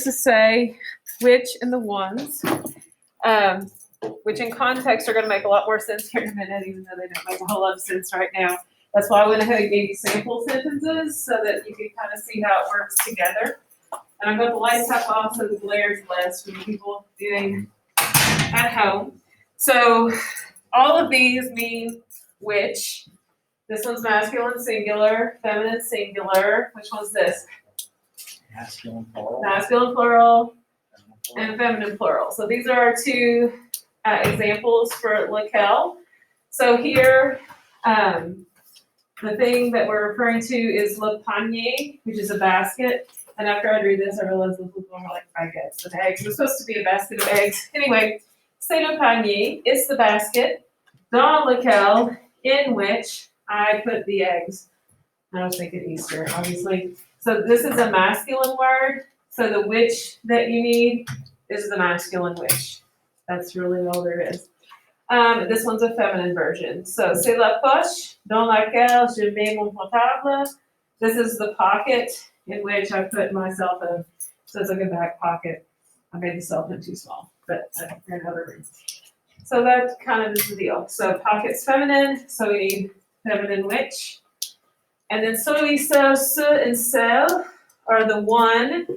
to say which and the ones, which in context are going to make a lot more sense here in a minute, even though they don't make a whole lot of sense right now. That's why I went ahead and gave you sample sentences so that you can kind of see how it works together. And I've got the lights half off so the glare's less for the people doing at home. So all of these mean which. This one's masculine singular, feminine singular. Which one's this? Masculine plural. Masculine plural and feminine plural. So these are our two examples for lequel. So here, the thing that we're referring to is le panier, which is a basket. And after I drew this, I realized the people are like baguettes with eggs. It was supposed to be a basket of eggs. Anyway, c'est le panier. It's the basket. Dans lequel, in which I put the eggs. I was thinking Easter, obviously. So this is a masculine word. So the which that you need is the masculine which. That's really all there is. This one's a feminine version. So c'est la poche dans laquelle je mets mon portable. This is the pocket in which I put my cell phone. So it's like a back pocket. I made the cell phone too small, but I ran out of room. So that kind of is the deal. So pocket's feminine, so we need feminine which. And then celui, celle, ce, and celle are the one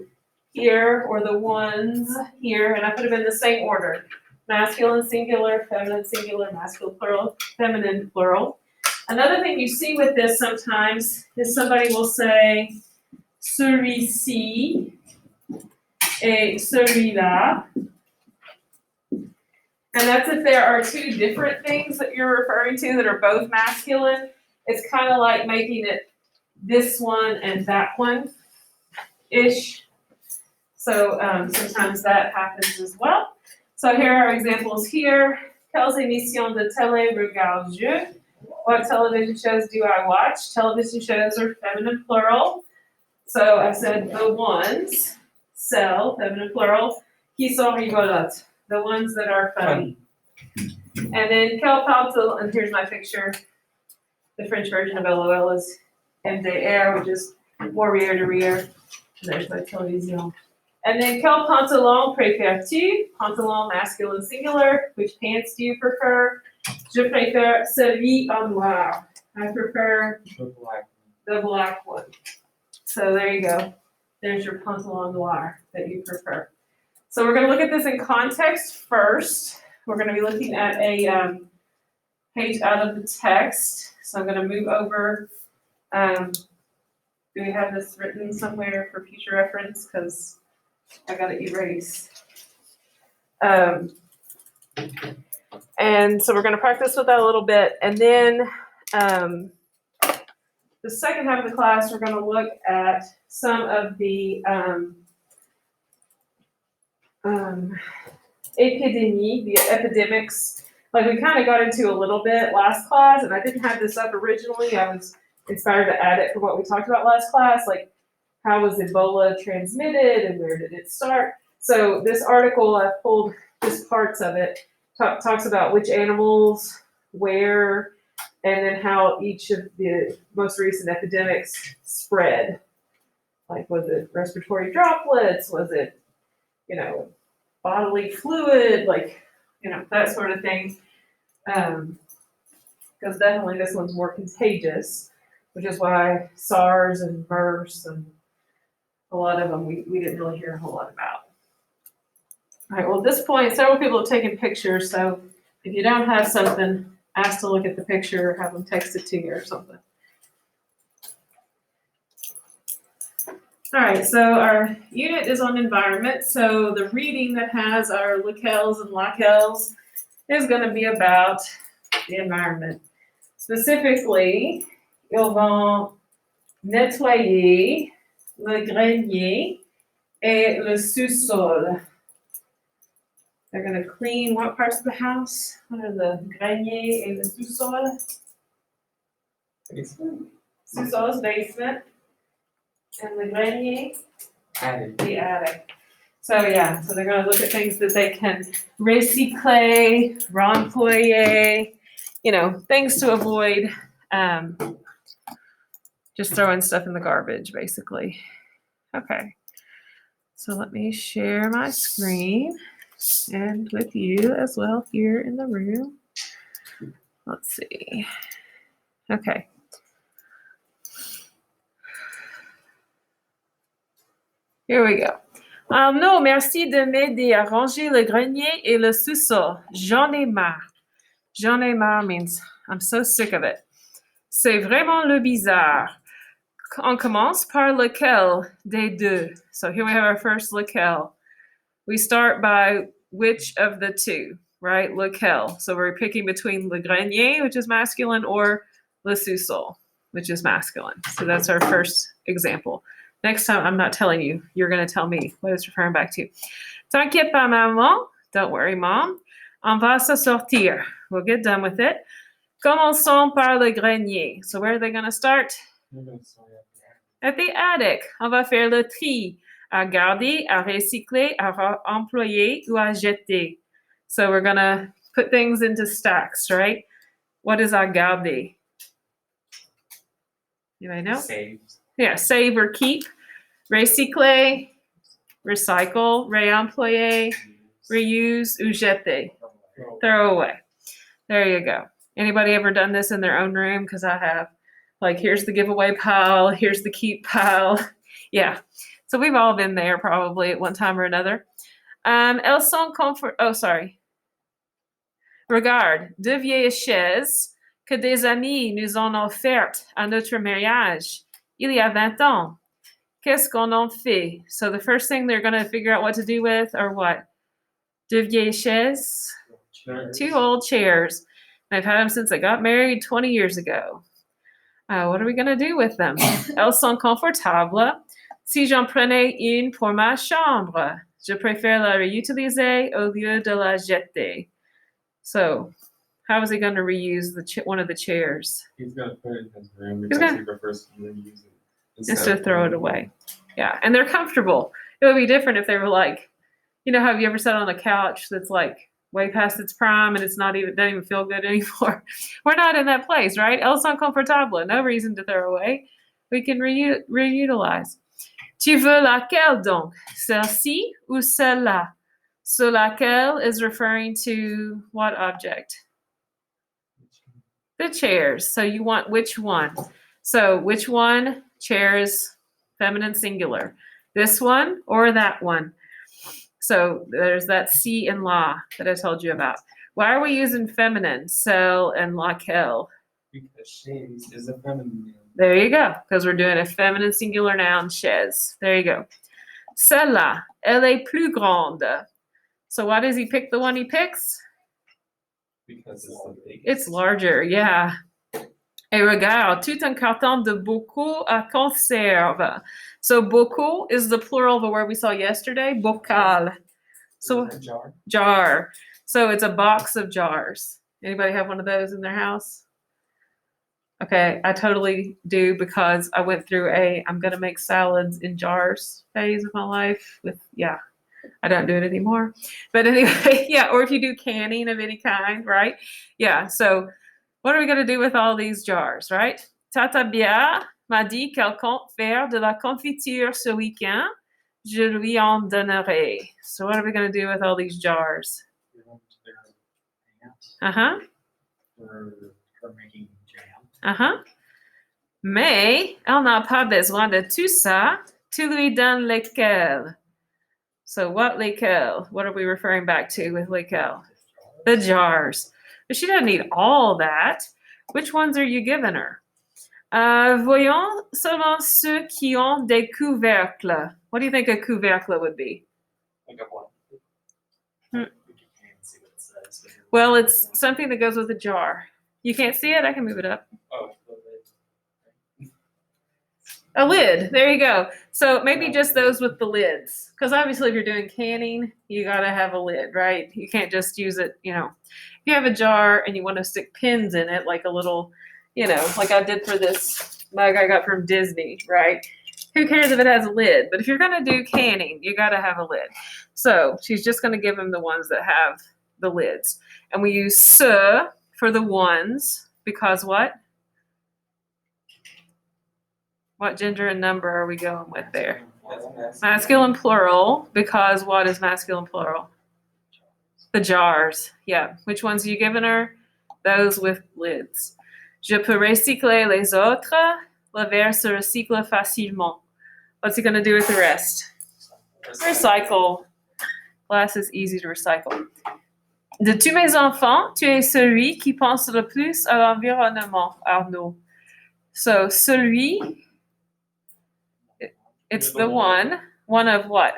here or the ones here, and I put them in the same order. Masculine singular, masculine plural, feminine plural. Another thing you see with this sometimes is somebody will say celui-ci et celui-là. And that's if there are two different things that you're referring to that are both masculine. It's kind of like making it this one and that one-ish. So sometimes that happens as well. So here are examples here. Quelles émissions de télé regarde-je? What television shows do I watch? Television shows are feminine plural. So I said the ones, celles, feminine plural, qui sont rigolotes, the ones that are funny. And then quel pantalon, and here's my picture. The French version of LOL is MDR, which is more rear to rear. There's my television. And then quel pantalon préfères-tu? Pantalon masculine singular. Which pants do you prefer? Je préfère celui en noir. I prefer the black one. So there you go. There's your pantalon noir that you prefer. So we're going to look at this in context first. We're going to be looking at a page out of the text. So I'm going to move over. Do we have this written somewhere for future reference? Because I got to erase. And so we're going to practice with that a little bit. And then the second half of the class, we're going to look at some of the epidemic, the epidemics. Like we kind of got into a little bit last class, and I didn't have this up originally. I was inspired to add it for what we talked about last class, like how was Ebola transmitted and where did it start? So this article, I pulled just parts of it, talks about which animals, where, and then how each of the most recent epidemics spread. Like, was it respiratory droplets? Was it, bodily fluid? Like, that sort of thing. Because definitely this one's more contagious, which is why SARS and MERS and a lot of them we didn't really hear a whole lot about. All right, well, at this point, several people have taken pictures, so if you don't have something, ask to look at the picture or have them text it to you or something. All right, so our unit is on environment. So the reading that has our lequels and laquels is going to be about the environment. Specifically, ils vont nettoyer le grenier et le sous-sol. They're going to clean what parts of the house? What are the grenier et le sous-sol? Basement. Sous-sol is basement. And the grenier? Attic. The attic. So so they're going to look at things that they can recycler, remployer, things to avoid just throwing stuff in the garbage, basically. Okay. So let me share my screen and with you as well here in the room. Let's see. Okay. Here we go. Non, merci de m'aider à ranger le grenier et le sous-sol. J'en ai marre. J'en ai marre means I'm so sick of it. C'est vraiment le bizarre. On commence par lequel des deux. So here we have our first lequel. We start by which of the two, right? Lequel. So we're picking between le grenier, which is masculine, or le sous-sol, which is masculine. So that's our first example. Next time, I'm not telling you. You're going to tell me what it's referring back to. T'inquiète pas, maman. Don't worry, mom. On va se sortir. We'll get done with it. Commençons par le grenier. So where are they going to start? At the attic. On va faire le tri. À garder, à recycler, à employer, ou à jeter. So we're going to put things into stacks, right? What is à garder? You may know? Save. Yeah, save or keep. Recycler, recycle, réemployer, reuse, ou jeter. Throw away. There you go. Anybody ever done this in their own room? Because I have. Like, here's the giveaway pile, here's the keep pile. Yeah. So we've all been there probably at one time or another. Elles sont Regarde, deux vieilles chaises que des amis nous ont offertes à notre mariage il y a 20 ans. Qu'est-ce qu'on en fait? So the first thing they're going to figure out what to do with are what? Deux vieilles chaises? Two old chairs. I've had them since I got married 20 years ago. What are we going to do with them? Elles sont confortables. Si j'en prenais une pour ma chambre, je préfère la réutiliser au lieu de la jeter. So, how is he going to reuse one of the chairs? He's going to put it in his room because he prefers to reuse it. Instead of throw it away. Yeah, and they're comfortable. It would be different if they were like, you know, have you ever sat on a couch that's like way past its prime and doesn't even feel good anymore? We're not in that place, right? Elles sont confortables. No reason to throw away. We can reutilize. Tu veux laquelle donc? Celle-ci ou celle-là? So laquelle is referring to what object? The chairs. So you want which one? So which one? Chairs, feminine singular. This one or that one? So there's that si and la that I told you about. Why are we using feminine, celle and laquelle? Because chaise is a feminine noun. There you go, because we're doing a feminine singular noun, chaise. There you go. Celle-là, elle est plus grande. So why does he pick the one he picks? Because it's the biggest. It's larger, yeah. Et regarde, tout un carton de bocaux à conserve. So bocaux is the plural of a word we saw yesterday, bocal. So jar. So it's a box of jars. Anybody have one of those in their house? Okay, I totally do because I went through I'm going to make salads in jars phase of my life I don't do it anymore. But anyway, yeah, or if you do canning of any kind, right? Yeah, so what are we going to do with all these jars, right? Tata Bia m'a dit qu'elle compte faire de la confiture ce week-end. Je lui en donnerai. So what are we going to do with all these jars? Uh-huh. For making jam. Uh-huh. Mais elle n'a pas besoin de tout ça. Tu lui donnes lesquels. So what lesquels? What are we referring back to with lesquels? The jars. But she doesn't need all that. Which ones are you giving her? Voyons seulement ceux qui ont des couvercles. What do you think a couvercle would be? Like a what? Well, it's something that goes with a jar. You can't see it? I can move it up. Oh, A lid. There you go. So maybe just those with the lids. Because obviously if you're doing canning, you got to have a lid, right? You can't just use it, if you have a jar and you want to stick pins in it, like a little, like I did for this mug I got from Disney, right? Who cares if it has a lid? But if you're going to do canning, you got to have a lid. So she's just going to give him the ones that have the lids. And we use ce for the ones because what? What gender and number are we going with there? Masculine plural, because what is masculine plural? The jars, yeah. Which ones are you giving her? Those with lids. Je peux recycler les autres. Le verre se recycle facilement. What's he gonna do with the rest? Recycle. Glass is easy to recycle. De tous mes enfants, tu es celui qui pense le plus à l'environnement, Arnaud. So, celui, it's the one. One of what?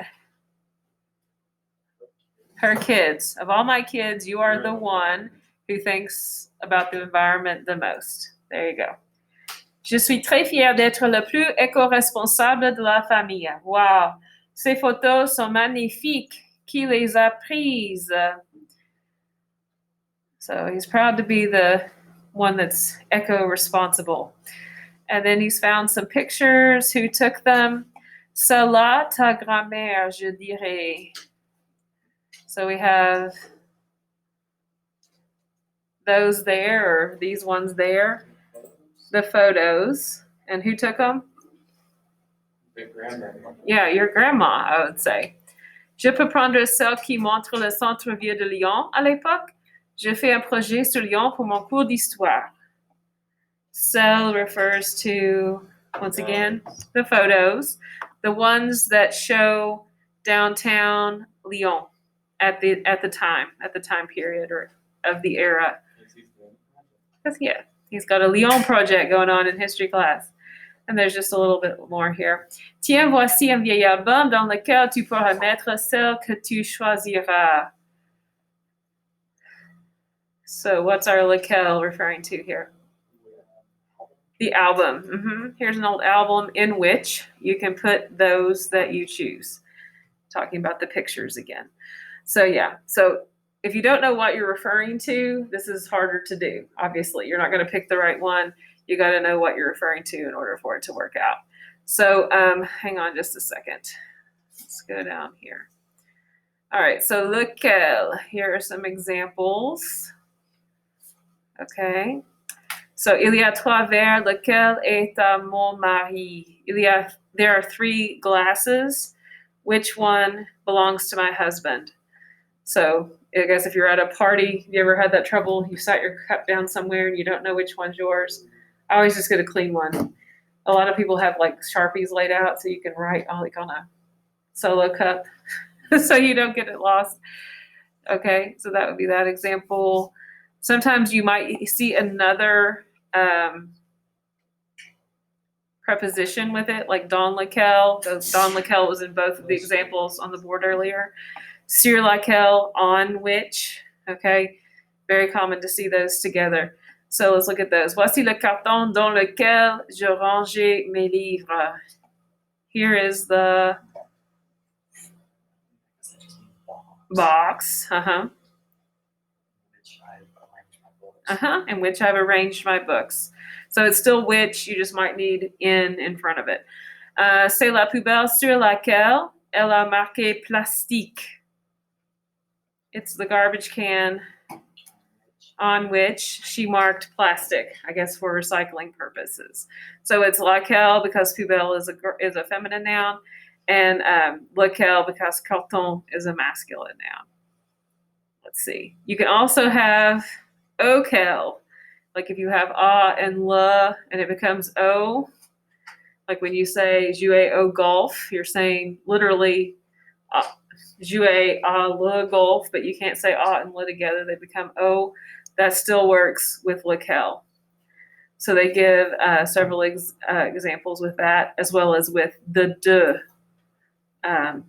Her kids. Of all my kids, you are the one who thinks about the environment the most. There you go. Je suis très fière d'être le plus éco-responsable de la famille. Wow. Ces photos sont magnifiques. Qui les a prises? So he's proud to be the one that's eco-responsible. And then he's found some pictures. Who took them? Cela ta grand-mère, je dirais. So we have those there, or these ones there, the photos. And who took them? The grandmother. Yeah, your grandma, I would say. Je peux prendre celle qui montre le centre-ville de Lyon à l'époque. Je fais un projet sur Lyon pour mon cours d'histoire. Celle refers to, once again, the photos, the ones that show downtown Lyon at the time period or of the era. Because yeah, he's got a Lyon project going on in history class. And there's just a little bit more here. Tiens, voici un vieil album dans lequel tu pourras mettre celle que tu choisiras. So what's our lequel referring to here? The album. Here's an old album in which you can put those that you choose. Talking about the pictures again. So yeah, so if you don't know what you're referring to, this is harder to do. Obviously, you're not going to pick the right one. You got to know what you're referring to in order for it to work out. So hang on just a second. Let's go down here. All right, so lequel. Here are some examples. Okay. So il y a trois verres. Lequel est à mon mari? There are 3 glasses. Which one belongs to my husband? So I guess if you're at a party, you ever had that trouble? You set your cup down somewhere and you don't know which one's yours. I always just get a clean one. A lot of people have like Sharpies laid out so you can write like on a solo cup so you don't get it lost. Okay, so that would be that example. Sometimes you might see another preposition with it, like dans lequel. Dans lequel was in both of the examples on the board earlier. Sur laquelle, on which. Okay, very common to see those together. So let's look at those. Voici le carton dans lequel je rangeais mes livres. Here is the box. In which I've arranged my books. So it's still which, you just might need in front of it. C'est la poubelle sur laquelle elle a marqué plastique. It's the garbage can on which she marked plastic, I guess for recycling purposes. So it's laquelle because poubelle is a feminine noun, and lequel because carton is a masculine noun. Let's see. You can also have auquel, like if you have a and le and it becomes o, like when you say jouer au golf, you're saying literally jouer à le golf, but you can't say a and le together. They become o. That still works with lequel. So they give several examples with that, as well as with the de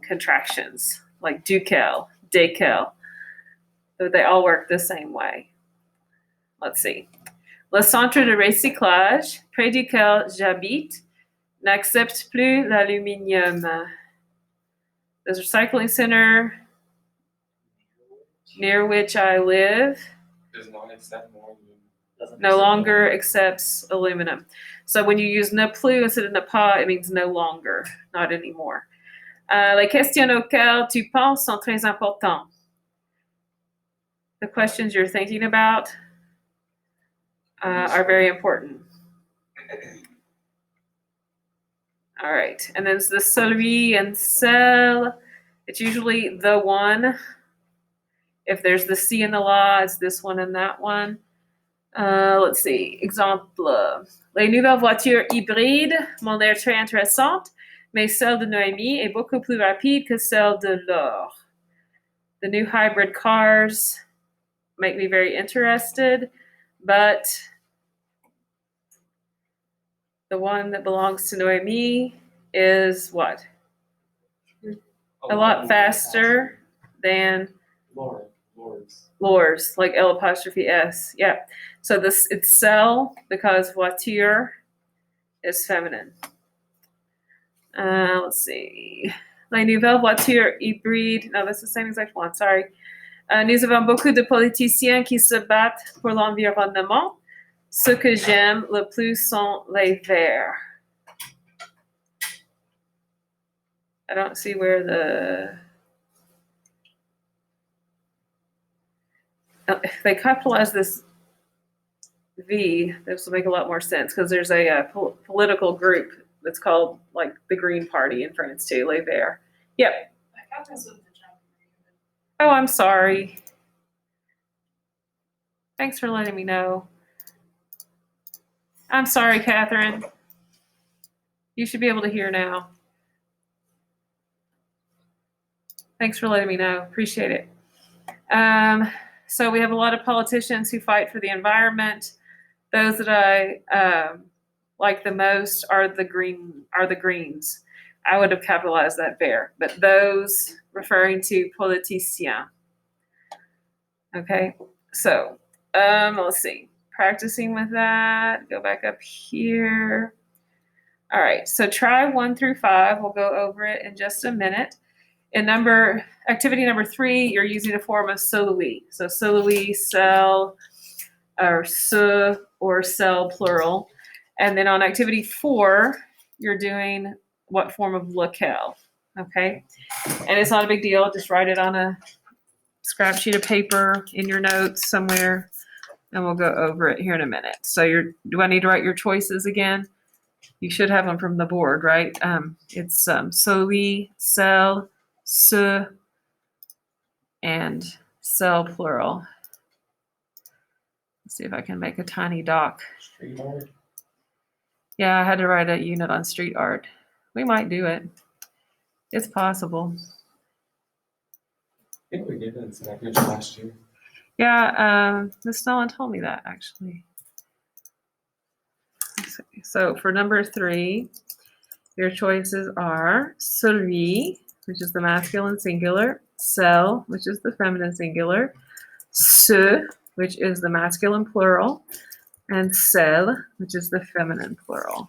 contractions, like duquel, desquel. So they all work the same way. Let's see. Le centre de recyclage, près duquel j'habite, n'accepte plus l'aluminium. The recycling center near which I live Does not accept more than. no longer accepts aluminum. So when you use ne plus instead of ne pas, it means no longer, not anymore. Les questions auxquelles tu penses sont très importantes. The questions you're thinking about are very important. All right, and then the celui and celle. It's usually the one. If there's the C in the law, it's this one and that one. Let's see. Exemple. Les nouvelles voitures hybrides m'ont l'air très intéressantes, mais celle de Noémie est beaucoup plus rapide que celle de Laure. The new hybrid cars make me very interested, but the one that belongs to Noémie is what? A lot faster than Lore's, like L apostrophe S. Yeah. So this it's cell because voiture is feminine. Let's see. Les nouvelles voitures hybrides. No, that's the same exact one. Sorry. Nous avons beaucoup de politiciens qui se battent pour l'environnement. Ce que j'aime le plus sont les verts. I don't see where if they capitalize this V, this will make a lot more sense because there's a political group that's called like the Green Party in France too, Les Verts. Yep. Oh, I'm sorry. Thanks for letting me know. I'm sorry, Catherine. You should be able to hear now. Thanks for letting me know. Appreciate it. So we have a lot of politicians who fight for the environment. Those that I like the most are the Greens. I would have capitalized that there, but those referring to politiciens. Okay, so let's see. Practicing with that. Go back up here. All right, so try 1 through 5. We'll go over it in just a minute. In activity number 3, you're using a form of celui. So celui, cell, or ce, or cell plural. And then on activity 4, you're doing what form of lequel, okay? And it's not a big deal. Just write it on a scrap sheet of paper in your notes somewhere, and we'll go over it here in a minute. So do I need to write your choices again? You should have them from the board, right? It's celui, cell, ce, and cell plural. Let's see if I can make a tiny doc. Street art. Yeah, I had to write a unit on street art. We might do it. It's possible. I think we did it in Connecticut last year. Yeah, Miss Nolan told me that actually. So for number 3, your choices are celui, which is the masculine singular, celle, which is the feminine singular, ce, which is the masculine plural, and celle, which is the feminine plural.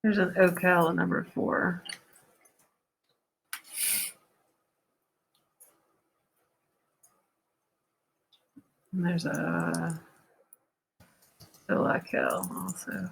There's an Ocal number 4. And there's a Lakel also.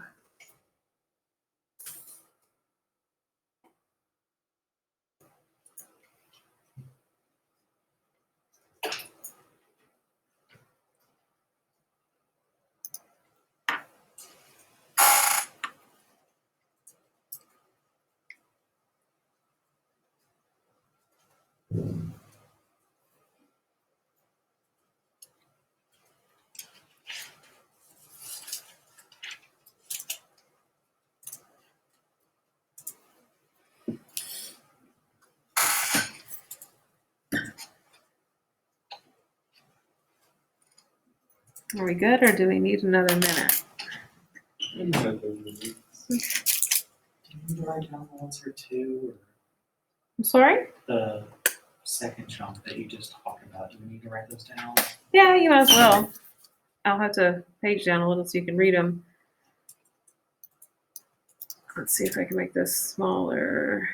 Are we good, or do we need another minute? You said those were the- Can you write down the answer two, I'm sorry? or the second chunk that you just talked about? Do we need to write those down? Yeah, you might as well. I'll have to page down a little so you can read them. Let's see if I can make this smaller.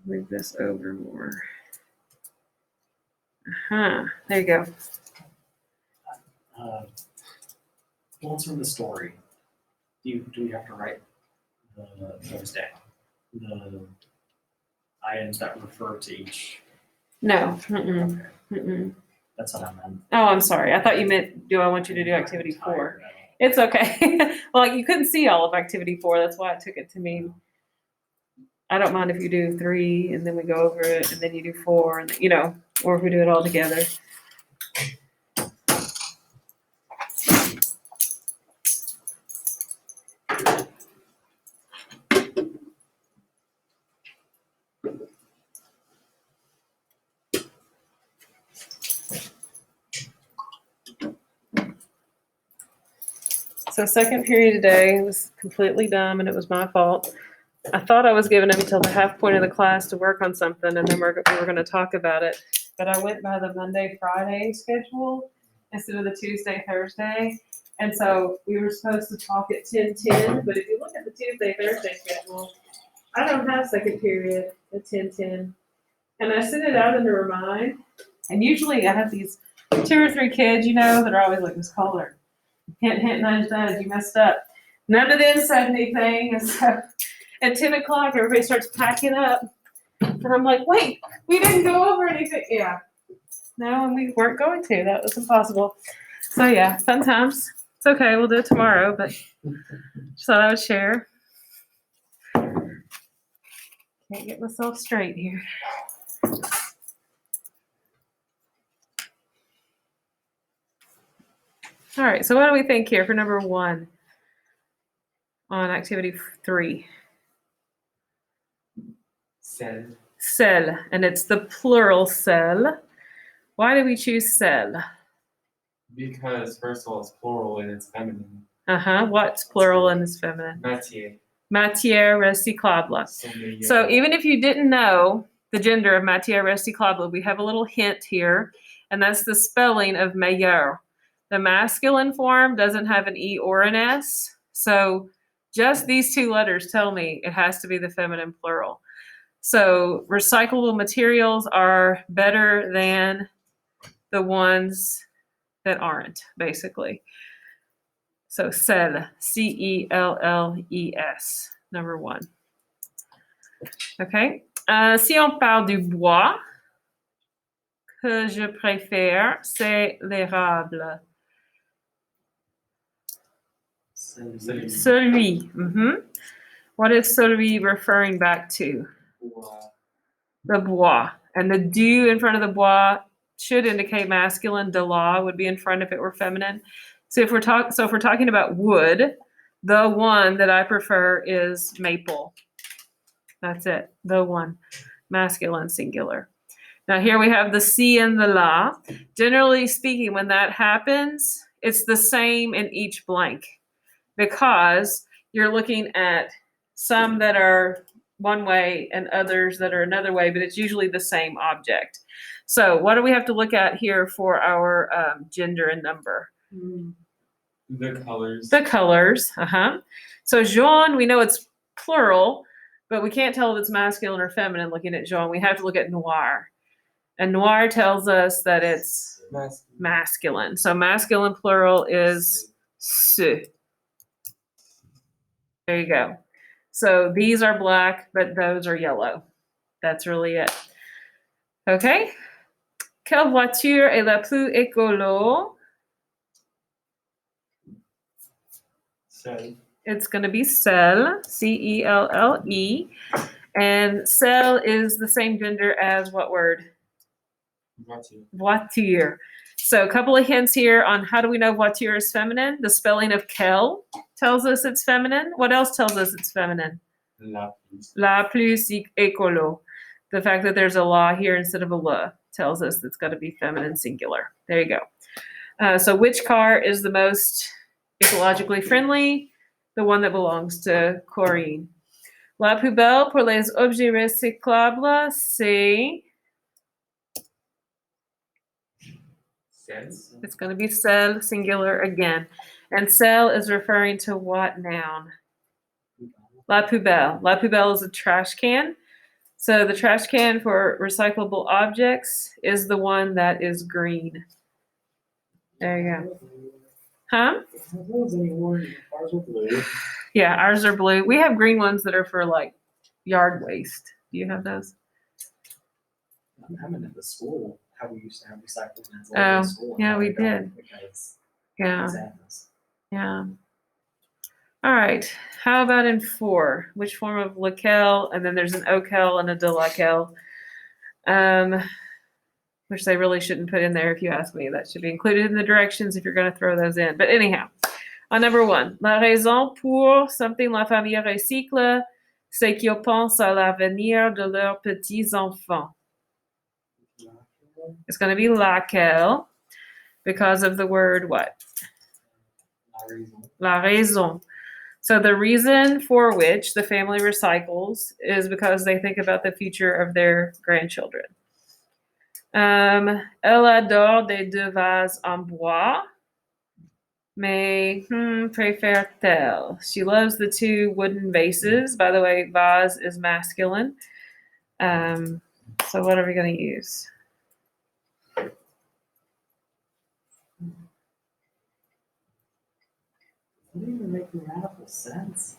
Move this over more. There you go. Bullets from the story. Do we have to write those down? The items that refer to each. No. Okay, That's what I meant. Oh, I'm sorry. I thought you meant, do I want you to do activity 4? It's okay. Well, you couldn't see all of activity 4. That's why I took it to mean. I don't mind if you do 3 and then we go over it and then you do 4 and or if we do it all together. So second period today was completely dumb and it was my fault. I thought I was giving them until the half point of the class to work on something and then we were going to talk about it. But I went by the Monday, Friday schedule instead of the Tuesday, Thursday. And so we were supposed to talk at 10:10, but if you look at the Tuesday, Thursday schedule, I don't have second period at 10:10. And I sent it out in the remind. And usually I have these 2 or 3 kids, that are always like, Miss Kohler, hint, hint, nudge, nudge, you messed up. None of them said anything. And so at 10 o'clock, everybody starts packing up. And I'm like, wait, we didn't go over anything. Yeah. No, and we weren't going to. That was impossible. So yeah, fun times. It's okay. We'll do it tomorrow, but just thought I would share. Can't get myself straight here. All right, so what do we think here for number 1 on activity 3? Cell. Cell, and it's the plural cell. Why do we choose cell? Because first of all, it's plural and it's feminine. What's plural and is feminine? Matière. Matière recyclable. So even if you didn't know the gender of matière recyclable, we have a little hint here, and that's the spelling of meilleur. The masculine form doesn't have an E or an S, so just these 2 letters tell me it has to be the feminine plural. So recyclable materials are better than the ones that aren't, basically. So cell, C-E-L-L-E-S, number 1. Okay. Si on parle du bois, que je préfère, c'est l'érable. Celui. What is celui referring back to? The bois. And the du in front of the bois should indicate masculine. De la would be in front if it were feminine. So if we're talking about wood, the one that I prefer is maple. That's it. The one. Masculine, singular. Now here we have the si and the la. Generally speaking, when that happens, it's the same in each blank because you're looking at some that are one way and others that are another way, but it's usually the same object. So what do we have to look at here for our gender and number? The colors. The colors, So jaune, we know it's plural, but we can't tell if it's masculine or feminine looking at jaune. We have to look at noir. And noir tells us that it's masculine. So masculine plural is se. There you go. So these are black, but those are yellow. That's really it. Okay. Quelle voiture est la plus écolo? Cell. It's going to be celle, C-E-L-L-E. And celle is the same gender as what word? Voiture. Voiture. So a couple of hints here on how do we know voiture is feminine? The spelling of quelle tells us it's feminine. What else tells us it's feminine? La plus. La plus écolo. The fact that there's a la here instead of a le tells us it's got to be feminine singular. There you go. So which car is the most ecologically friendly? The one that belongs to Corinne. La poubelle pour les objets recyclables, c'est... Cell. It's going to be celle, singular again. And celle is referring to what noun? La poubelle. La poubelle is a trash can. So the trash can for recyclable objects is the one that is green. There you go. Huh? Yeah, ours are blue. We have green ones that are for like yard waste. Do you have those? I'm in the school, how we used to have recycled bins all Oh, over the school. yeah, Now we they don't did. Because Yeah, it's sadness. yeah. All right. How about in 4? Which form of laquelle? And then there's an auquel and a de laquelle. Which they really shouldn't put in there if you ask me. That should be included in the directions if you're going to throw those in. But anyhow, on number 1, la raison pour something la famille recycle, c'est qu'ils pensent à l'avenir de leurs petits-enfants. It's going to be laquelle because of the word what? La raison. La raison. So the reason for which the family recycles is because they think about the future of their grandchildren. Elle adore des deux vases en bois, mais préfère-t-elle? She loves the 2 wooden vases. By the way, vase is masculine. So what are we going to use? Doesn't even make radical sense.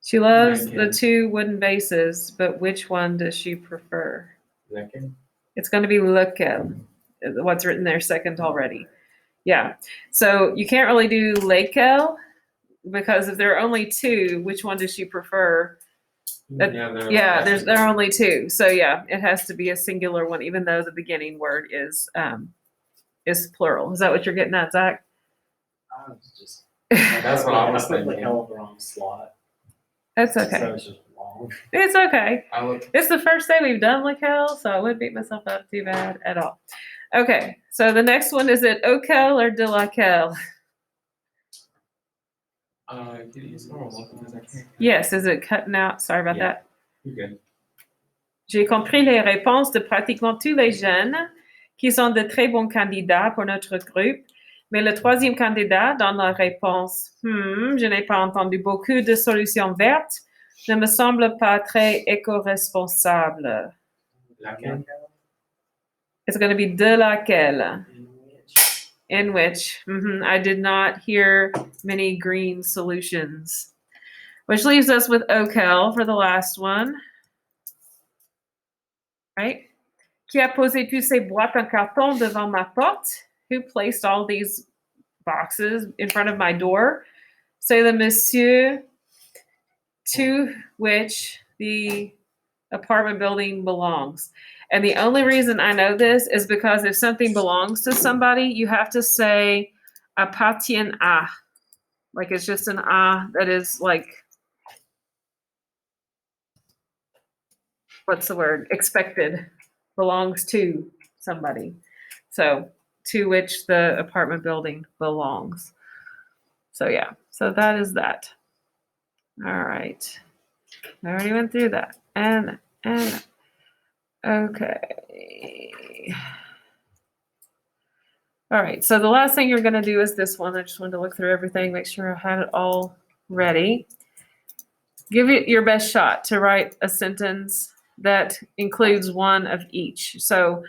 She loves the Laquelle. 2 wooden vases, but which one does she prefer? Laquelle. It's going to be lequel. What's written there second already. Yeah. So you can't really do lequel because if there are only 2, which one does she prefer? Yeah, There are only 2. So yeah, it has to be a singular one, even though the beginning word is plural. Is that what you're getting at, Zach? I was just. That's what I was put the thinking. hell in the wrong slot. That's okay. So it's just long. It's okay. I look. It's the first day we've done Laquelle, so I wouldn't beat myself up too bad at all. Okay, so the next one, is it Auquel or de Laquelle? Can you use normal because I can't. Yes, is it cutting out? Sorry about Yeah. that. You're good. J'ai compris les réponses de pratiquement tous les jeunes qui sont de très bons candidats pour notre groupe, mais le 3e candidat dans la réponse je n'ai pas entendu beaucoup de solutions vertes ne me semble pas très éco-responsable. Laquelle. It's going to be de laquelle. In which I did not hear many green solutions. Which leaves us with Auquel for the last one. Right? Qui a posé toutes ces boîtes en carton devant ma porte? Who placed all these boxes in front of my door? C'est le monsieur to which the apartment building belongs. And the only reason I know this is because if something belongs to somebody, you have to say appartient à. Like it's just an à that is like, what's the word? Expected. Belongs to somebody. So to which the apartment building belongs. So yeah, so that is that. All right. I already went through that. And okay. All right, so the last thing you're gonna do is this one. I just wanted to look through everything, make sure I had it all ready. Give it your best shot to write a sentence that includes one of each. So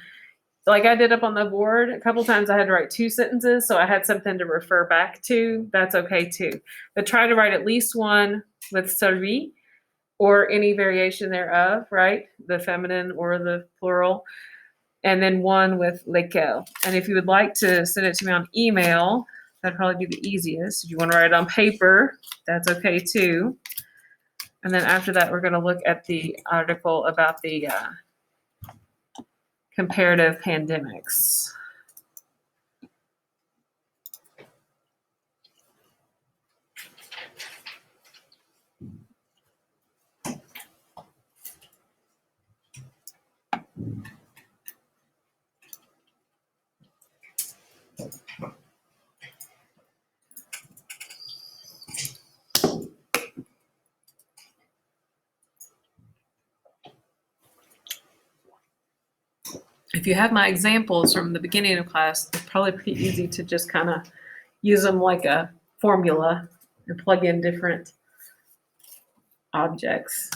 like I did up on the board, a couple times I had to write 2 sentences, so I had something to refer back to. That's okay too. But try to write at least one with celui or any variation thereof, right? The feminine or the plural. And then one with lesquels. And if you would like to send it to me on email, that'd probably be the easiest. If you want to write it on paper, that's okay too. And then after that, we're going to look at the article about the comparative pandemics. If you have my examples from the beginning of class, it's probably pretty easy to just kind of use them like a formula and plug in different objects.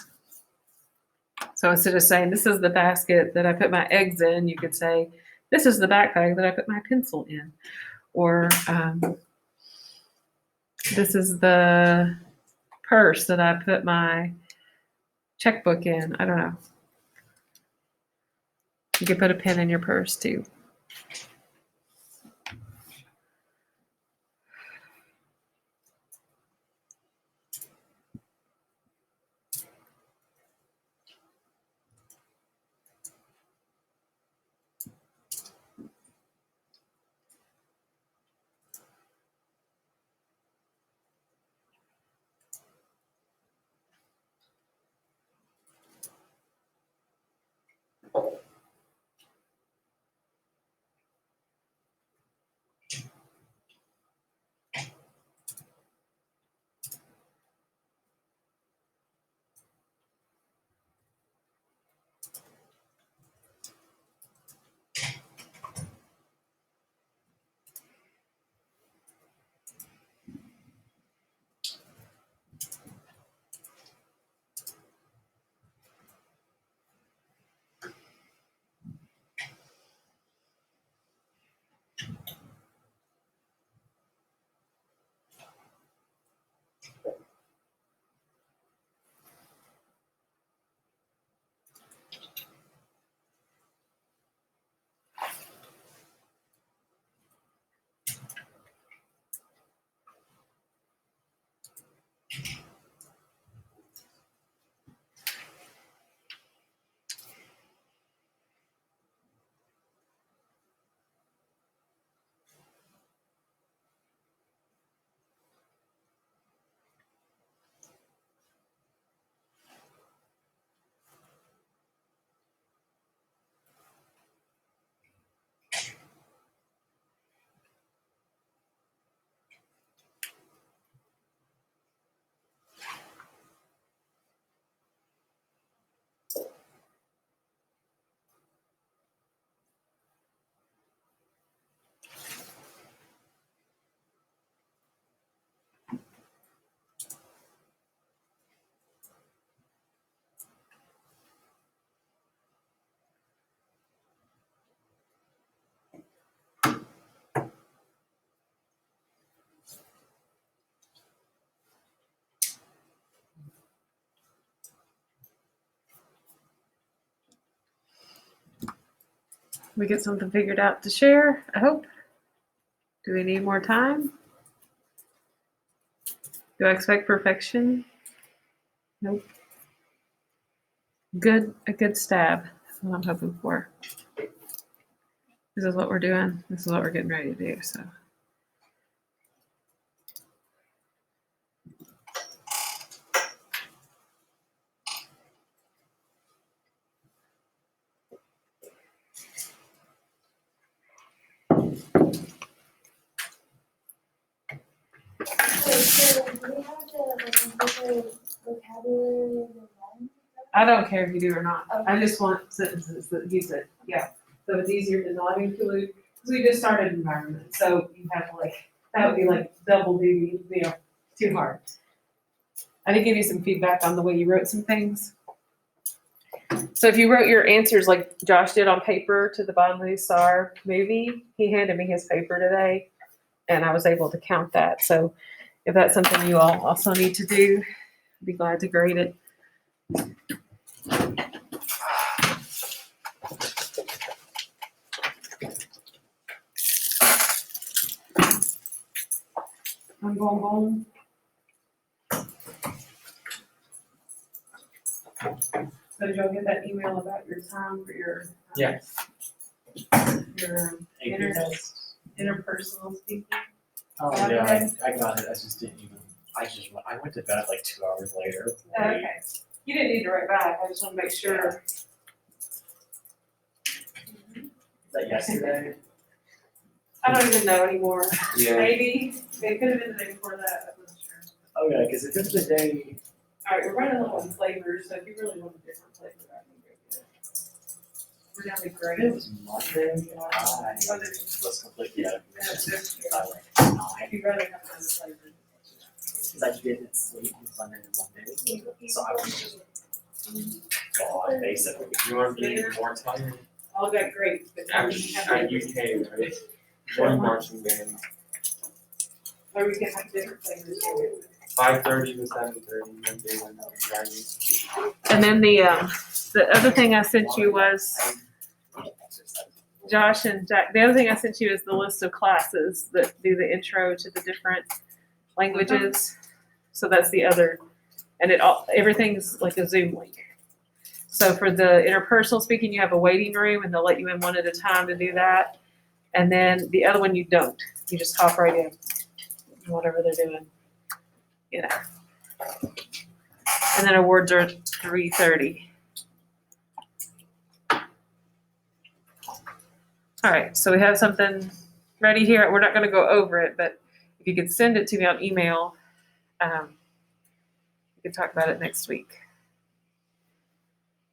So instead of saying, this is the basket that I put my eggs in, you could say, this is the backpack that I put my pencil in. Or this is the purse that I put my checkbook in. I don't know. You could put a pen in your purse too. We get something figured out to share, I hope. Do we need more time? Do I expect perfection? Nope. A good stab. That's what I'm hoping for. This is what we're doing. This is what we're getting ready to do, so. So do we have to like include vocabulary of the line? I don't care if you do or not. Okay. I just want sentences that use it. Yeah. So it's easier to not include we just started environment, so you have like, that would be like double duty, too hard. I did give you some feedback on the way you wrote some things. So if you wrote your answers like Josh did on paper to the Bon Star movie, he handed me his paper today, and I was able to count that. So if that's something you all also need to do, I'd be glad to grade it. I'm going home. So did y'all get that email about your time for your? Yeah. Your interpersonal speaking? Oh, yeah, I got it, I just didn't even, I went to bed like 2 hours later. Okay. You didn't need to write back, I just want to make sure. Is that yesterday? I don't even know anymore. Yeah. Maybe, it could have been the day before that, I'm not sure. Oh, yeah, because if it's the day, All right, we're running low on flavors, so if you really want a different flavor, I can go get it. We're down to it grape. was Monday, I Oh, there's- was completely out of there's- commission there's- by like 9. If you rather have another flavor. Because I didn't sleep on Sunday and Monday, so I was just gone, basically. You want to be more tired? All got grape, but now we can have, At UK, right? One marching band, or we can have different flavors. 5:30 to 7:30, Monday, Friday. And then the other thing I sent you was, Josh and Jack, the other thing I sent you is the list of classes that do the intro to the different languages. So that's the other, and everything's like a Zoom link. So for the interpersonal speaking, you have a waiting room and they'll let you in one at a time to do that. And then the other one you don't. You just hop right in, whatever they're doing, you know. And then awards are 3:30. All right, so we have something ready here. We're not going to go over it, but if you could send it to me on email, we could talk about it next week.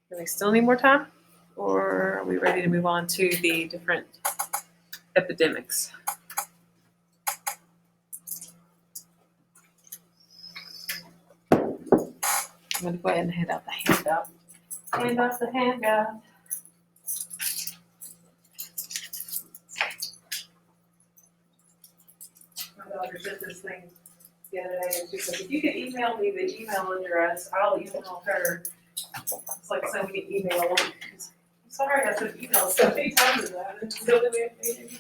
Do we still need more time? Or are we ready to move on to the different epidemics? I'm going to go ahead and hand out the handout. Hand out the handout. My daughter sent this thing the other day, and she said, if you could email me the email address, I'll email her. It's like so many emails. I'm sorry, I sent emails so many times about it, and still didn't have anything.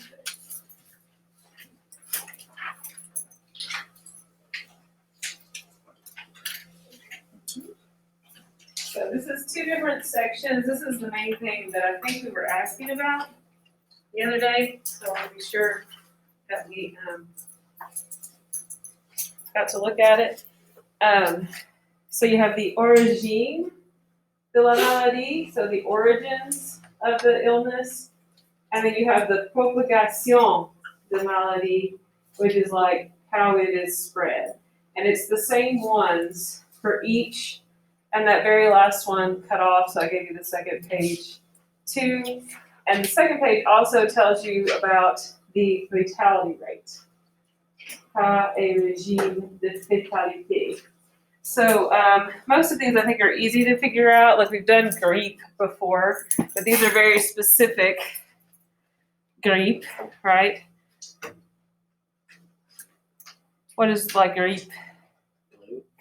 So this is two different sections. This is the main thing that I think we were asking about the other day. So I want to be sure that we got to look at it. So you have the origine de la maladie, so the origins of the illness, and then you have the propagation de maladie, which is like how it is spread. And it's the same ones for each, and that very last one cut off, so I gave you the second page too. And the second page also tells you about the fatality rate. Cas et régime de fatalité. So most of these I think are easy to figure out. Like we've done grippe before, but these are very specific. Grippe, right? What is like grippe?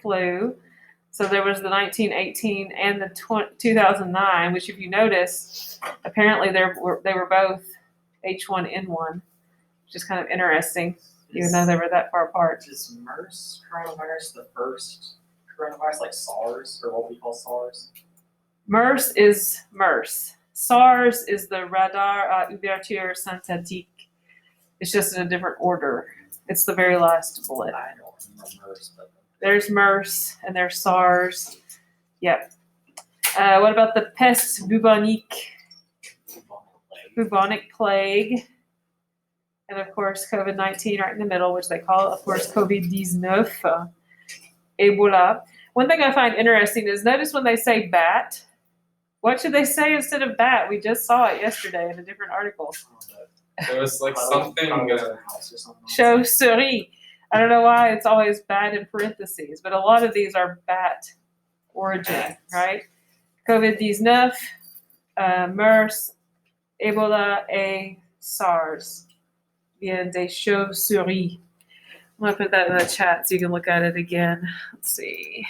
Flu. So there was the 1918 and the 2009, which if you notice, apparently they were both H1N1, which is kind of interesting, even though they were that far apart. Is MERS coronavirus the first coronavirus like SARS or what we call SARS? MERS is MERS. SARS is the radar ouverture synthétique. It's just in a different order. It's the very last bullet. I don't remember MERS, but There's MERS and there's SARS. Yep. What about the peste bubonique? Bubonic plague. And of course, COVID-19 right in the middle, which they call, of course, COVID-19, Ebola. One thing I find interesting is notice when they say bat, what should they say instead of bat? We just saw it yesterday in a different article. It was like Probably something. was in the house or something. Chauve-souris. I don't know why it's always bat in parentheses, but a lot of these are bat origin, right? COVID-19, MERS, Ebola, et SARS viennent des chauves-souris. I'm gonna put that in the chat so you can look at it again. Let's see.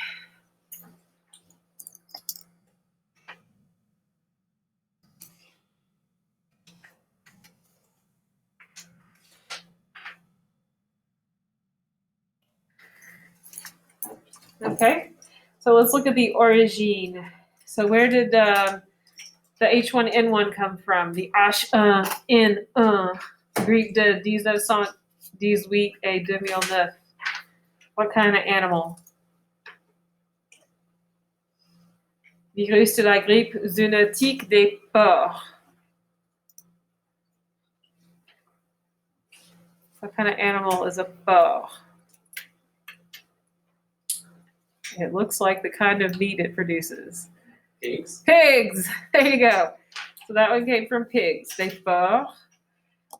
Okay, so let's look at the origine. So where did the H1N1 come from? The H1N1, Greek de 1918 et 2009. What kind of animal? Virus de la grippe zoonotique des porcs. What kind of animal is a porc? It looks like the kind of meat it produces. Pigs. Pigs! There you go. So that one came from pigs. Des porcs.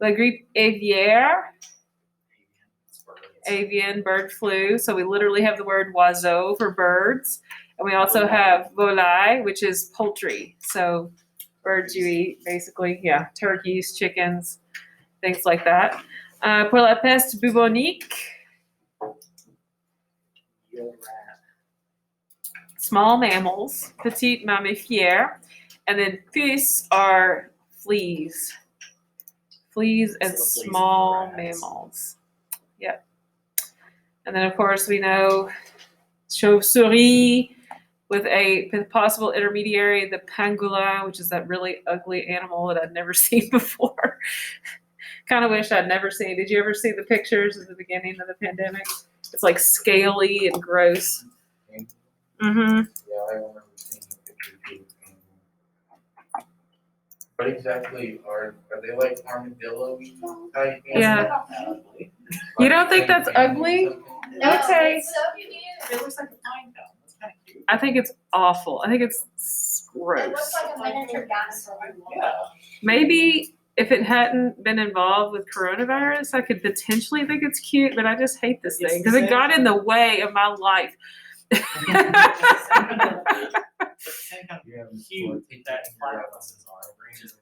La grippe aviaire. Avian, bird flu. So we literally have the word oiseau for birds. And we also have volaille, which is poultry. So birds you eat, basically. Yeah, turkeys, chickens, things like that. Pour la peste bubonique. Yield rat. Small mammals, petite mammifère, and then puces are fleas. Fleas and So the fleas and small rats. mammals. Yep. And then of course we know chauve-souris with a possible intermediary, the pangolin, which is that really ugly animal that I'd never seen before. Kind of wish I'd never seen. Did you ever see the pictures at the beginning of the pandemic? It's like scaly and gross. Mm-hmm. Yeah, I remember seeing a picture too. What exactly are they like armadillo type? Yeah. Ugly. You don't think that's ugly? No, Okay. it's so cute. It looks like a pine cone. That's kind of cute. I think it's awful. I think it's It gross. looks like a miniature dinosaur. Yeah. Maybe if it hadn't been involved with coronavirus, I could potentially think it's cute, but I just hate this It's thing the because it same- got in the way of my life. Cute that platypuses are.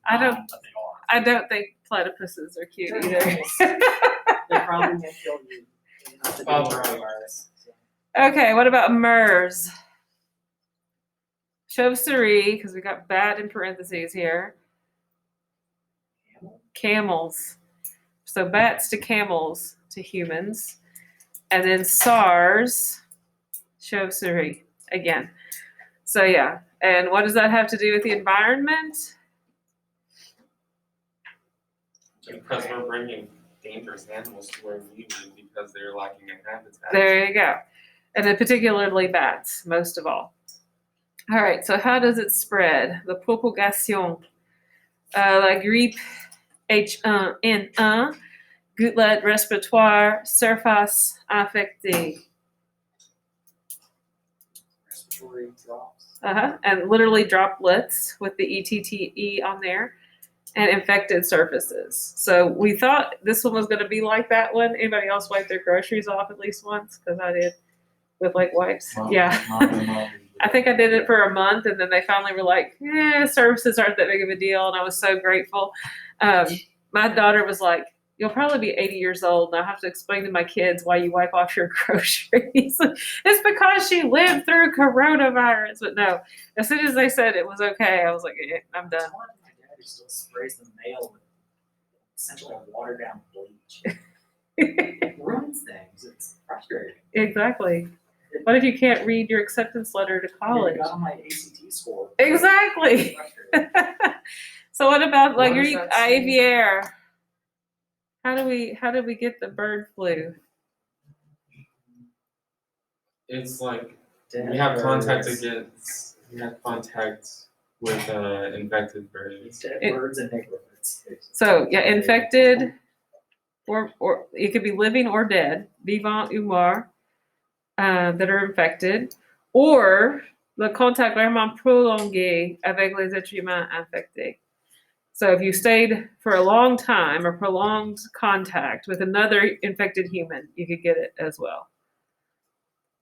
I don't- But they are. I don't think platypuses are cute either. They probably won't kill you. Not the coronavirus. So. Okay, what about MERS? Chauve-souris, because we got bat in parentheses here. Camels. So bats to camels to humans. And then SARS, chauve-souris again. So yeah, and what does that have to do with the environment? Because we're bringing dangerous animals to where we live because they're lacking a habitat. There you go. And then particularly bats, most of all. All right, so how does it spread? The propagation. La grippe H1N1, gouttelette respiratoire, surface infectée. Respiratory drops. And literally droplets with the ETTE on there, and infected surfaces. So we thought this one was going to be like that one. Anybody else wipe their groceries off at least once? Because I did with like wipes. Yeah. I think I did it for a month, and then they finally were like, services aren't that big of a deal. And I was so grateful. My daughter was like, you'll probably be 80 years old, and I have to explain to my kids why you wipe off your groceries. It's because she lived through coronavirus. But no, as soon as they said it was okay, I was like, I'm done. My dad who still sprays the mail with essentially watered down bleach. It ruins things. It's frustrating. Exactly. What if you can't read your acceptance letter to college? It got on my ACT score. Exactly. Frustrating. So what about La What does Grippe that say? aviaire? How did we get the bird flu? It's like Dead we have contact birds. with infected birds. It's dead It- birds and neighborhoods. So yeah, infected, or it could be living or dead, vivant ou mort, that are infected, or le contact vraiment prolongé avec les êtres humains infectés. So if you stayed for a long time or prolonged contact with another infected human, you could get it as well.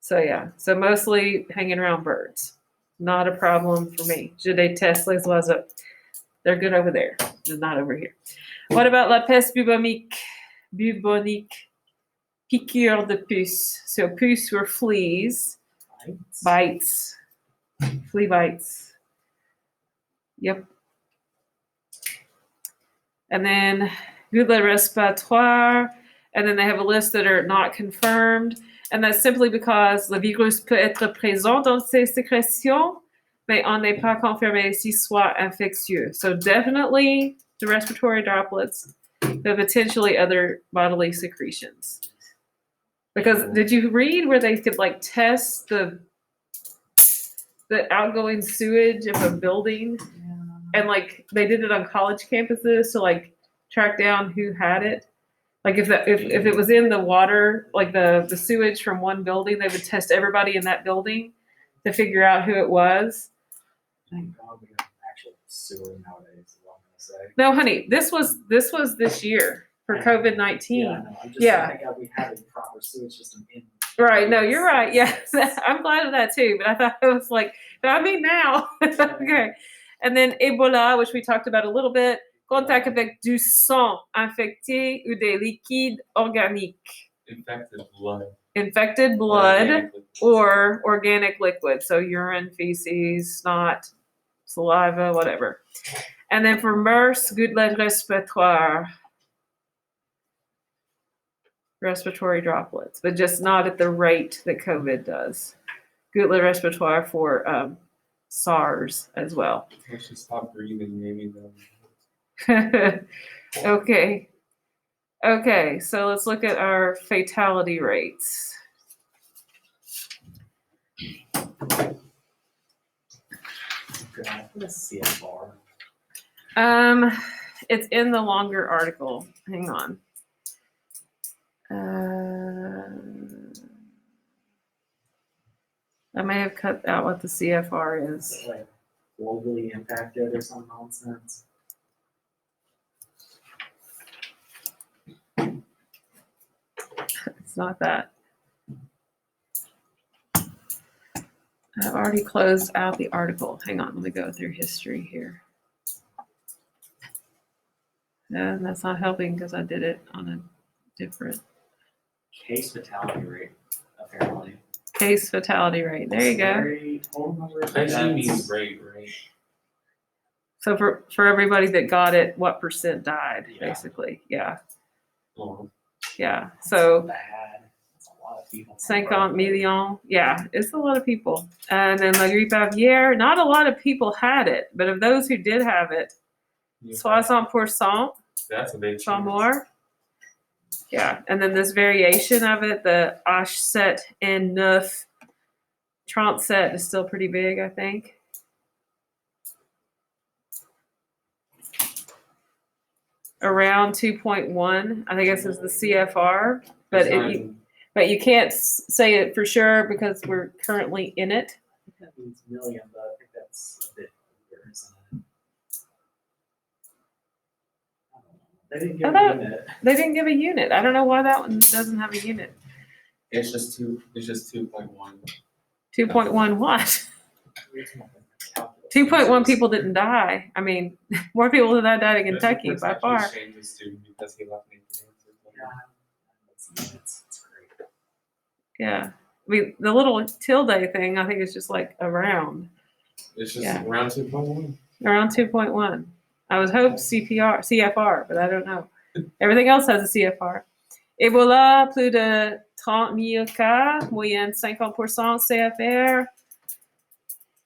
So yeah, so mostly hanging around birds. Not a problem for me. Je déteste les oiseaux. They're good over there, but not over here. What about la peste bubonique? Bubonique. Piqûre de puce. So puce were fleas. Bites. Flea bites. Yep. And then goulets respiratoires. And then they have a list that are not confirmed. And that's simply because le virus peut être présent dans ces sécrétions, mais on n'est pas confirmé s'il soit infectieux. So definitely the respiratory droplets, but potentially other bodily secretions. Because did you read where they could like test the outgoing sewage of a building? And like they did it on college campuses to like track down who had it. Like if it was in the water, like the sewage from one building, they would test everybody in that building to figure out who it was. Thank God we have actual sewer nowadays, is what I'm gonna say. No, honey, this was this year for COVID-19. Yeah, no, I'm just Yeah. thank God we have a proper sewage system in. Right. No, you're right. Yeah. I'm glad of that too. But I thought it was like, but I mean now. Okay. And then Ebola, which we talked about a little bit. Contact avec du sang infecté ou des liquides organiques. Infected blood. Infected blood Organic liquids. or organic liquid. So urine, feces, snot, saliva, whatever. And then for MERS, gouttelets respiratoires. Respiratory droplets, but just not at the rate that COVID does. Gouttelet respiratoire for SARS as well. I should stop breathing, maybe then. Okay. Okay, so let's look at our fatality rates. God, let's see a bar. It's in the longer article. Hang on. I may have cut out what the CFR Is is. it like globally impacted or some nonsense? It's not that. I've already closed out the article. Hang on, let me go through history here. And that's not helping because I did it on a different Case fatality rate, apparently. case fatality rate. There you go. Very total number of Actually deaths. means rate, right? So for everybody that got it, what percent died, Yeah. basically? Yeah. Oh, Yeah. That's So bad. That's a lot of people. 50 million. Yeah, it's a lot of people. And then la grippe aviaire, not a lot of people had it, but of those who did have it, yeah. 60% That's a big sont chance. morts. Yeah, and then this variation of it, the H7N9, 37 is still pretty big, I think. Around 2.1, I think this is the CFR, but It's not it, even- but you can't say it for sure because we're currently in it. I think that means million, but I think that's a bit weird, isn't it? I don't know. They didn't give I a thought- unit. They didn't give a unit. I don't know why that one doesn't have a unit. It's just 2.1. 2.1 what? 2.1 people didn't die. I mean, more people than that died in Kentucky This by actually far. shamed the student because he left naked answers. Yeah. It's great. Yeah. I mean, the little tilde thing, I think is just like around It's just Yeah. around 2.1. 2.1. I would hope CFR, but I don't know. Everything else has a CFR. Ebola, plus de 30 000 cas, moyenne 50% CFR.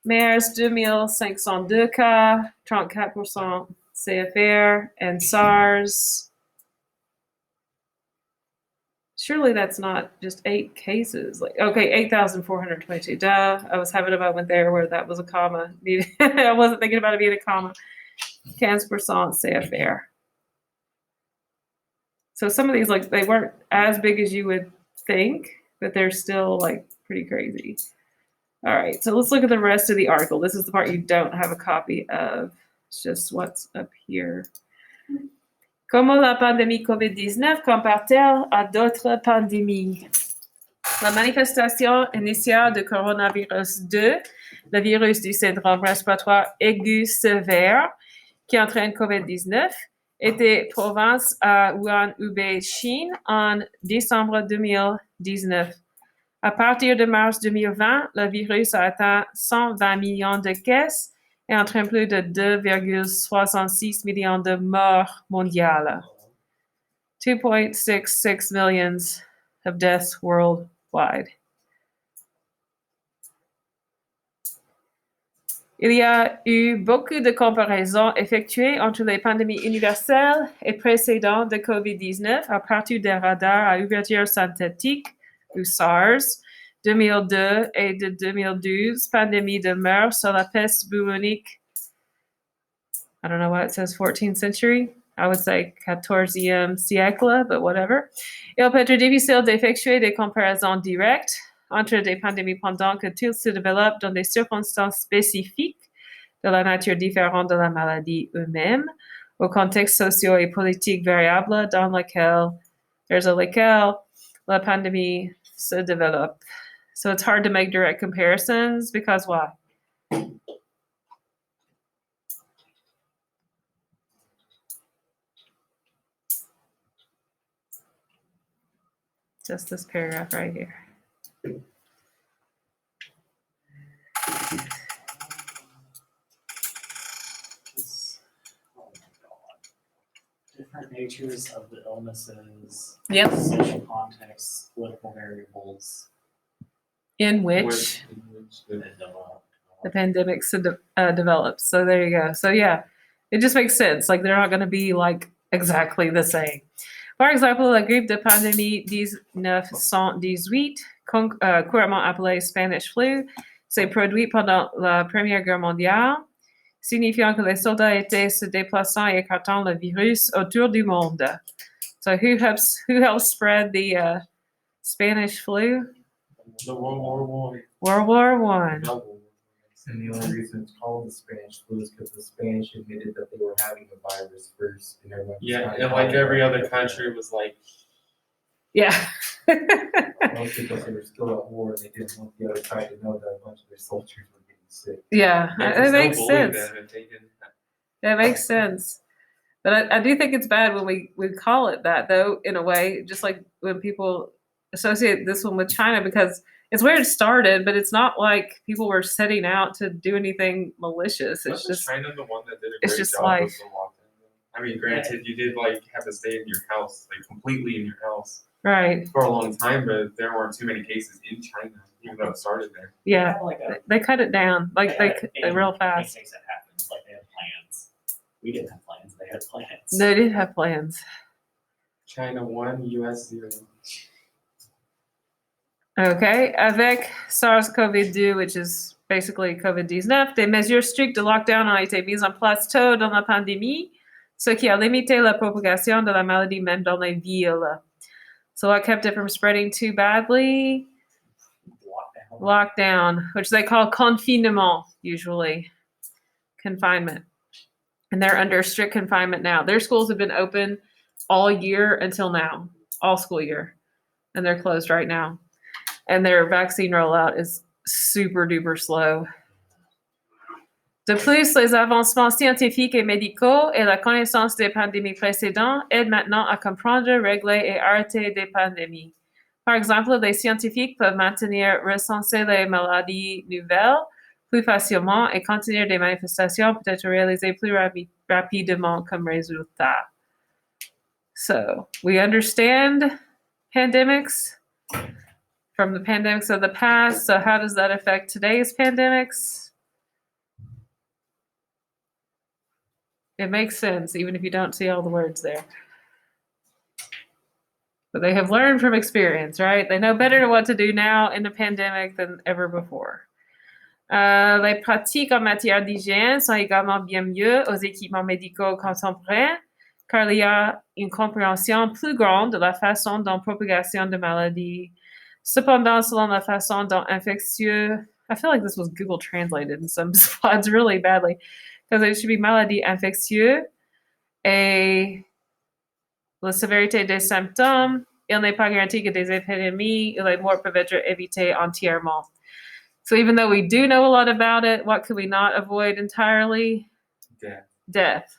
MERS, 2502 cas, 34% CFR. And SARS, surely that's not just 8 cases. Like, okay, 8,422. Duh, I was having a moment there where that was a comma. I wasn't thinking about it being a comma. 15% CFR. So some of these, like, they weren't as big as you would think, but they're still, like, pretty crazy. All right, so let's look at the rest of the article. This is the part you don't have a copy of. It's just what's up here. Comment la pandémie COVID-19 compare-t-elle à d'autres pandémies? La manifestation initiale de coronavirus 2, le virus du syndrome respiratoire aigu sévère qui entraîne COVID-19, était province à Wuhan, Hubei, Chine en décembre 2019. À partir de mars 2020, le virus a atteint 120 millions de cases et entraîne plus de 2,66 millions de morts mondiales. 2.66 millions of deaths worldwide. Il y a eu beaucoup de comparaisons effectuées entre les pandémies universelles et précédentes de COVID-19 à partir des radars à ouverture synthétique ou SARS 2002 et de 2012, pandémie de mœurs sur la peste bubonique. I don't know why it says 14th century. I would say 14e siècle, but whatever. Il peut être difficile d'effectuer des comparaisons directes entre des pandémies pendant que tout se développe dans des circonstances spécifiques de la nature différente de la maladie eux-mêmes, au contexte socio et politique variable dans lequel la pandémie se développe. So it's hard to make direct comparisons because why? Just this paragraph right here. Oh my God. Different natures of the illnesses, Yep. social contexts, political variables In which that develop. the pandemic develops. So there you go. So yeah, it just makes sense. Like they're not going to be like exactly the same. Par exemple, la grippe de pandémie 1918, couramment appelée Spanish flu, s'est produite pendant la Première Guerre mondiale, signifiant que les soldats étaient se déplaçant et écartant le virus autour du monde. So who helps spread the Spanish flu? The World War One. World War One. And the only reason it's called the Spanish flu is because the Spanish admitted that they were having the virus first, and everyone. Yeah, and like every other country was like, Yeah. Mostly because they were still at war, and they didn't want the other side to know that a bunch of their soldiers were getting sick. Yeah, they it could makes still bully sense. them if they didn't. It makes sense. But I do think it's bad when we call it that, though, in a way, just like when people associate this one with China, because it's where it started, but it's not like people were setting out to do anything malicious. It's Wasn't just, China the one that did a it's great just job life. with the lockdown? I mean, granted, you did like have to stay in your house, like completely in your house right. for a long time, but there weren't too many cases in China, even though it started there. Yeah. Kinda like a- They cut it down, like they real fast. Things that happened, like they had plans. We didn't have plans, they had plans. They did have plans. China 1, US 0. Okay, avec SARS-CoV-2, which is basically COVID-19, des mesures strictes de lockdown ont été mises en place tôt dans la pandémie, ce qui a limité la propagation de la maladie même dans les villes. So what kept it from spreading too badly? Lockdown, which they call confinement usually, confinement. And they're under strict confinement now. Their schools have been open all year until now, all school year, and they're closed right now. And their vaccine rollout is super duper slow. De plus, les avancements scientifiques et médicaux et la connaissance des pandémies précédentes aident maintenant à comprendre, régler et arrêter des pandémies. Par exemple, les scientifiques peuvent maintenir recenser les maladies nouvelles plus facilement et contenir des manifestations peut être réalisées plus rapidement comme résultat. So, we understand pandemics from the pandemics of the past. So how does that affect today's pandemics? It makes sense, even if you don't see all the words there. But they have learned from experience, right? They know better what to do now in the pandemic than ever before. Les pratiques en matière d'hygiène sont également bien mieux aux équipements médicaux contemporains, car il y a une compréhension plus grande de la façon dont propagation de maladies. Cependant, selon la façon dont infectieux, I feel like this was Google translated in some spots really badly. causation maladie infectieuse et la sévérité des symptômes, il n'est pas garanti que des épidémies ou les morts peuvent être évitées entièrement. So even though we do know a lot about it, what could we not avoid entirely? Death.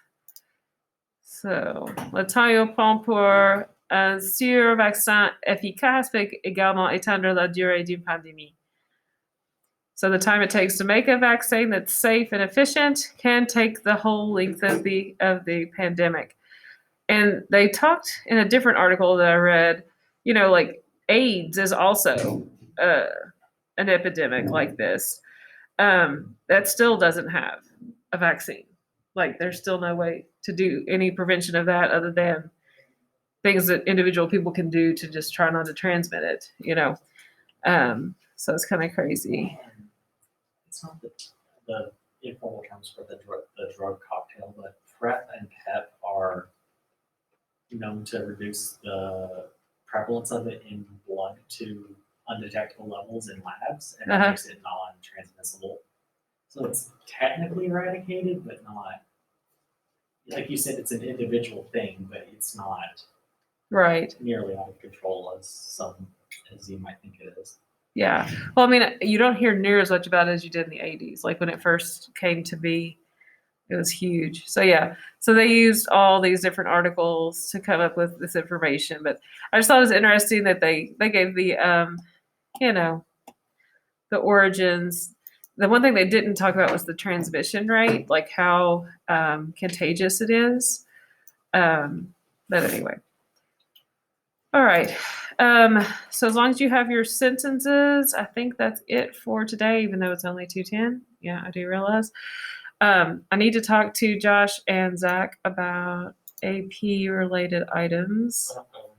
So, le temps au prend pour un sur-vaccin efficace peut également étendre la durée d'une pandémie. So the time it takes to make a vaccine that's safe and efficient can take the whole length of the pandemic. And they talked in a different article that I read, you know, like AIDS is also an epidemic like this. That still doesn't have a vaccine. Like there's still no way to do any prevention of that other than things that individual people can do to just try not to transmit it, you know. So it's kind of crazy. It's not the informal terms for the drug cocktail, but PrEP and PEP are known to reduce the prevalence of it in blood to undetectable levels in labs, and that makes it non-transmissible. So it's technically eradicated, but not, like you said, it's an individual thing, but it's not Right. nearly out of control as you might think it is. Yeah. Well, I mean, you don't hear near as much about it as you did in the 80s. Like when it first came to be, it was huge. So yeah. So they used all these different articles to come up with this information. But I just thought it was interesting that they gave the you know, the origins. The one thing they didn't talk about was the transmission rate, like how contagious it is. But anyway. All right. So as long as you have your sentences, I think that's it for today, even though it's only 2:10. Yeah, I do realize. I need to talk to Josh and Zach about AP related items. Uh-oh.